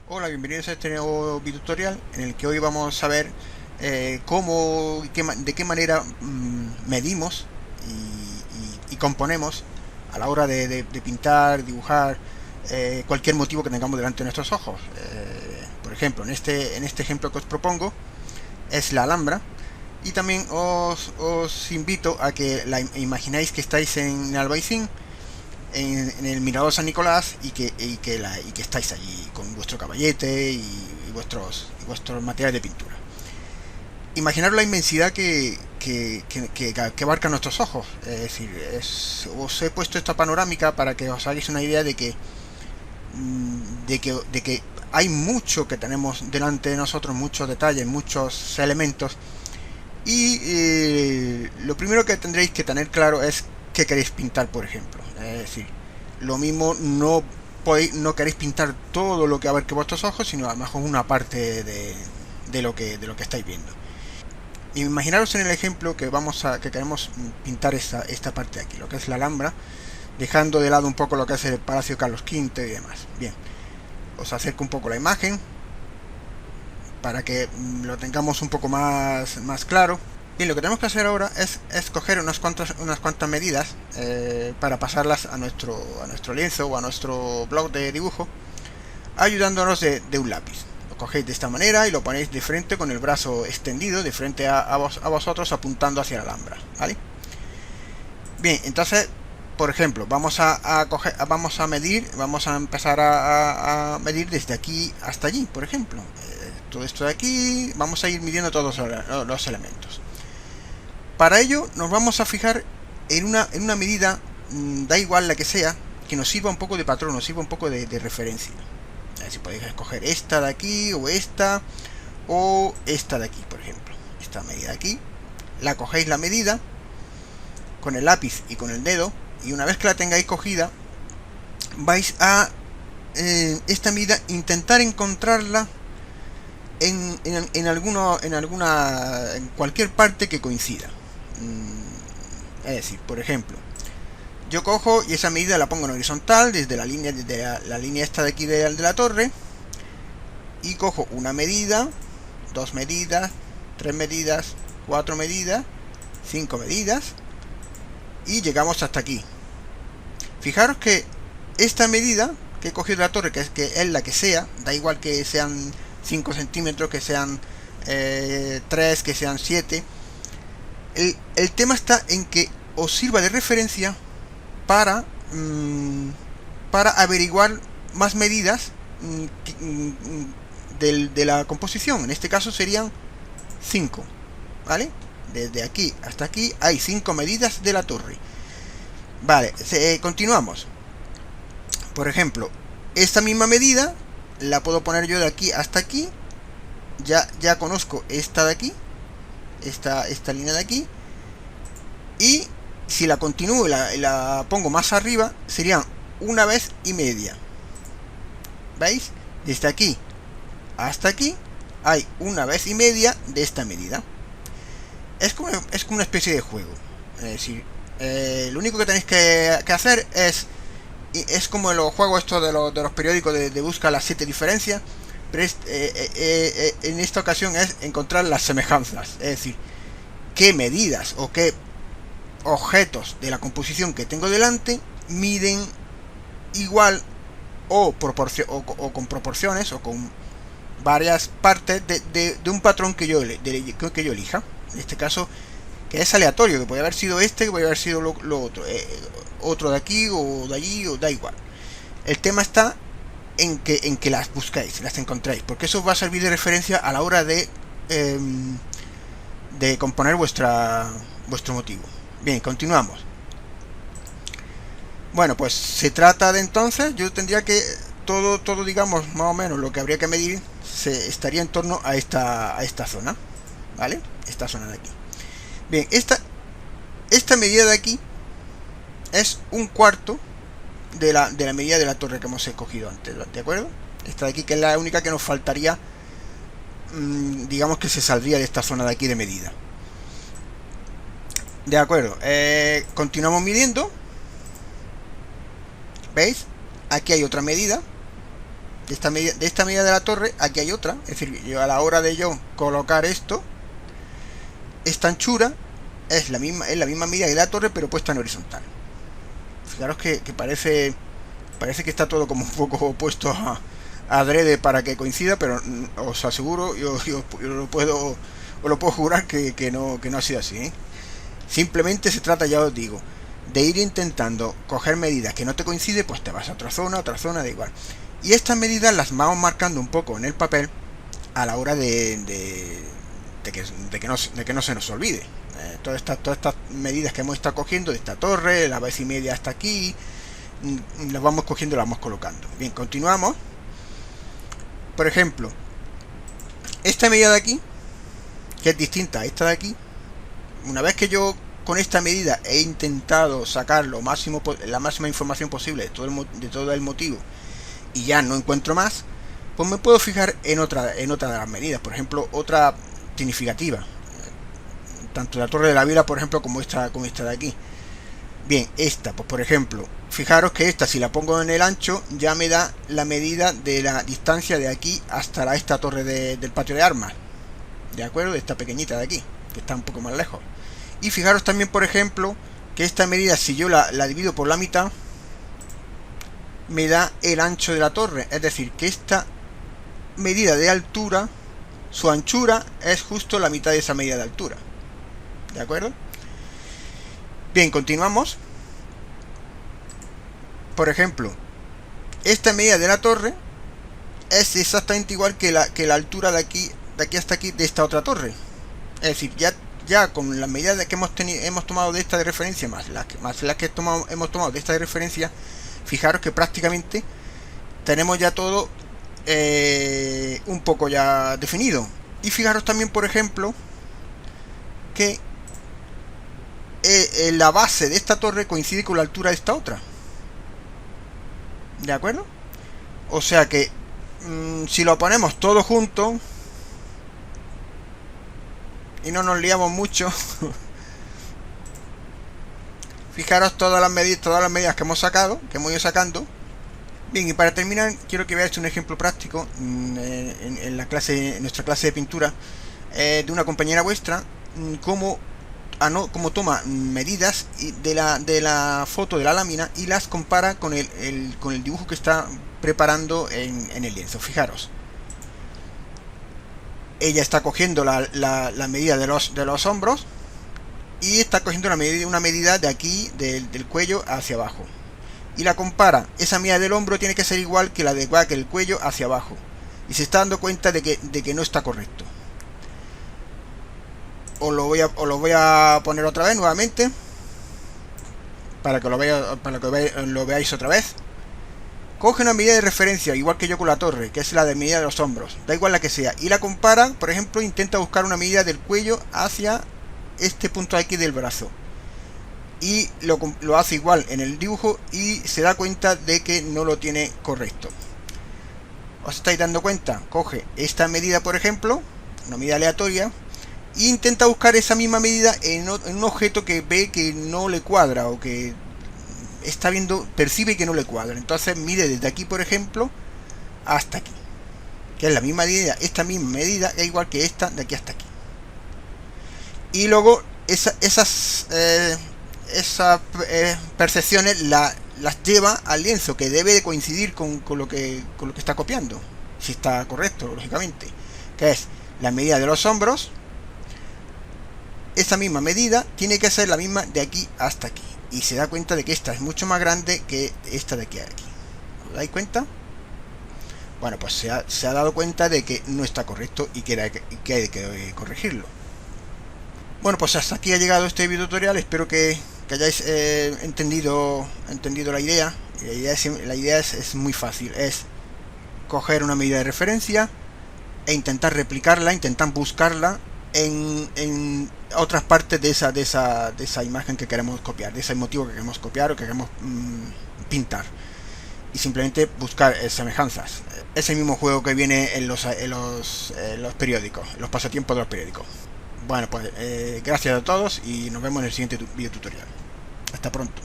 Hola, bienvenidos a este nuevo video tutorial en el que hoy vamos a ver cómo, de qué manera medimos y componemos a la hora de pintar, dibujar cualquier motivo que tengamos delante de nuestros ojos. Por ejemplo, en este ejemplo que os propongo es la Alhambra, y también os invito a que imagináis que estáis en Albaicín, en el Mirador San Nicolás, y que estáis allí con vuestro caballete y vuestros materiales de pintura. Imaginaros la inmensidad que abarca nuestros ojos. Es decir, os he puesto esta panorámica para que os hagáis una idea de que hay mucho que tenemos delante de nosotros, muchos detalles, muchos elementos. Y lo primero que tendréis que tener claro es qué queréis pintar, por ejemplo. Es decir, lo mismo no queréis pintar todo lo que abarque vuestros ojos, sino a lo mejor una parte de lo que estáis viendo. Imaginaros en el ejemplo que queremos pintar esta parte de aquí, lo que es la Alhambra, dejando de lado un poco lo que es el Palacio Carlos V y demás. Bien, os acerco un poco la imagen para que lo tengamos un poco más claro. Bien, lo que tenemos que hacer ahora es coger unas cuantas medidas para pasarlas a nuestro lienzo o a nuestro blog de dibujo, ayudándonos de un lápiz. Lo cogéis de esta manera y lo ponéis de frente con el brazo extendido de frente a vosotros, apuntando hacia la Alhambra, ¿vale? Bien, entonces, por ejemplo, vamos a medir, vamos a empezar a medir desde aquí hasta allí, por ejemplo. Todo esto de aquí, vamos a ir midiendo todos los elementos. Para ello nos vamos a fijar en una medida, da igual la que sea, que nos sirva un poco de patrón, nos sirva un poco de referencia. A ver si podéis escoger esta de aquí, o esta de aquí, por ejemplo. Esta medida de aquí, la cogéis la medida con el lápiz y con el dedo, y una vez que la tengáis cogida, vais a esta medida intentar encontrarla en cualquier parte que coincida. Es decir, por ejemplo, yo cojo y esa medida la pongo en horizontal desde la línea esta de aquí de la torre, y cojo una medida, dos medidas, tres medidas, cuatro medidas, cinco medidas, y llegamos hasta aquí. Fijaros que esta medida que he cogido de la torre, que es la que sea, da igual que sean 5 centímetros, que sean 3, que sean 7. El tema está en que os sirva de referencia para averiguar más medidas de la composición. En este caso serían 5, ¿vale? Desde aquí hasta aquí hay 5 medidas de la torre. Vale, continuamos. Por ejemplo, esta misma medida la puedo poner yo de aquí hasta aquí. Ya conozco esta de aquí, esta línea de aquí, y si la continúo y la pongo más arriba, serían una vez y media. ¿Veis? Desde aquí hasta aquí hay una vez y media de esta medida. Es como una especie de juego. Es decir, lo único que tenéis que hacer es como los juegos estos de los periódicos de busca las 7 diferencias, pero en esta ocasión es encontrar las semejanzas. Es decir, qué medidas o qué objetos de la composición que tengo delante miden igual o con proporciones o con varias partes de un patrón que yo elija. En este caso, que es aleatorio, que puede haber sido que puede haber sido lo otro, otro de aquí o de allí, o da igual. El tema está en que las buscáis, las encontráis, porque eso os va a servir de referencia a la hora de componer vuestro motivo. Bien, continuamos. Bueno, pues se trata de, entonces, yo tendría que todo digamos, más o menos lo que habría que medir estaría en torno a esta zona, ¿vale? Esta zona de aquí. Bien, esta medida de aquí es un cuarto de la medida de la torre que hemos escogido antes, ¿de acuerdo? Esta de aquí, que es la única que nos faltaría, digamos que se saldría de esta zona de aquí de medida. De acuerdo, continuamos midiendo. ¿Veis? Aquí hay otra medida, de esta medida de la torre, aquí hay otra. Es decir, yo a la hora de yo colocar esto, esta anchura es la misma medida que la torre, pero puesta en horizontal. Fijaros que parece que está todo como un poco puesto a adrede para que coincida, pero os aseguro, yo lo puedo jurar que no ha sido así, ¿eh? Simplemente se trata, ya os digo, de ir intentando coger medidas que no te coincide, pues te vas a otra zona, da igual. Y estas medidas las vamos marcando un poco en el papel a la hora de que no se nos olvide. Todas estas medidas que hemos estado cogiendo de esta torre, la base y media hasta aquí, las vamos cogiendo y las vamos colocando. Bien, continuamos. Por ejemplo, esta medida de aquí, que es distinta a esta de aquí, una vez que yo con esta medida he intentado sacar la máxima información posible de todo el motivo y ya no encuentro más, pues me puedo fijar en otra de las medidas. Por ejemplo, otra significativa, tanto la torre de la vila, por ejemplo, como esta de aquí. Bien, esta, pues por ejemplo, fijaros que esta, si la pongo en el ancho, ya me da la medida de la distancia de aquí hasta esta torre del patio de armas, de acuerdo, de esta pequeñita de aquí, que está un poco más lejos. Y fijaros también, por ejemplo, que esta medida, si yo la divido por la mitad, me da el ancho de la torre. Es decir, que esta medida de altura, su anchura es justo la mitad de esa medida de altura, ¿de acuerdo? Bien, continuamos. Por ejemplo, esta medida de la torre es exactamente igual que la altura de aquí hasta aquí de esta otra torre. Es decir, ya con las medidas que hemos tomado de esta de referencia, más las que hemos tomado de esta de referencia, fijaros que prácticamente tenemos ya todo un poco ya definido. Y fijaros también, por ejemplo, que la base de esta torre coincide con la altura de esta otra, ¿de acuerdo? O sea que si lo ponemos todo junto y no nos liamos mucho, fijaros todas las medidas que hemos ido sacando. Bien, y para terminar quiero que veáis un ejemplo práctico en nuestra clase de pintura de una compañera vuestra, cómo toma medidas de la foto de la lámina y las compara con el dibujo que está preparando en el lienzo. Fijaros, ella está cogiendo la medida de los hombros y está cogiendo una medida de aquí del cuello hacia abajo, y la compara. Esa medida del hombro tiene que ser igual que la de el cuello hacia abajo, y se está dando cuenta de que no está correcto. Os lo voy a poner otra vez nuevamente para que lo veáis otra vez. Coge una medida de referencia, igual que yo con la torre, que es la de medida de los hombros, da igual la que sea, y la compara. Por ejemplo, intenta buscar una medida del cuello hacia este punto aquí del brazo, y lo hace igual en el dibujo y se da cuenta de que no lo tiene correcto. ¿Os estáis dando cuenta? Coge esta medida, por ejemplo, una medida aleatoria, e intenta buscar esa misma medida en un objeto que ve que no le cuadra, o que percibe que no le cuadra. Entonces mide desde aquí, por ejemplo, hasta aquí, que es la misma medida. Esta misma medida es igual que esta de aquí hasta aquí. Y luego esas percepciones las lleva al lienzo, que debe de coincidir con lo que está copiando, si está correcto, lógicamente, que es la medida de los hombros. Esa misma medida tiene que ser la misma de aquí hasta aquí, y se da cuenta de que esta es mucho más grande que esta de aquí a aquí. ¿Os dais cuenta? Bueno, pues se ha dado cuenta de que no está correcto y que hay que corregirlo. Bueno, pues hasta aquí ha llegado este video tutorial. Espero que hayáis entendido la idea. La idea es muy fácil. Es coger una medida de referencia e intentar replicarla, intentar buscarla en otras partes de esa imagen que queremos copiar, de ese motivo que queremos copiar o que queremos pintar, y simplemente buscar semejanzas. Es el mismo juego que viene en los periódicos, en los pasatiempos de los periódicos. Bueno, pues gracias a todos y nos vemos en el siguiente video tutorial. Hasta pronto.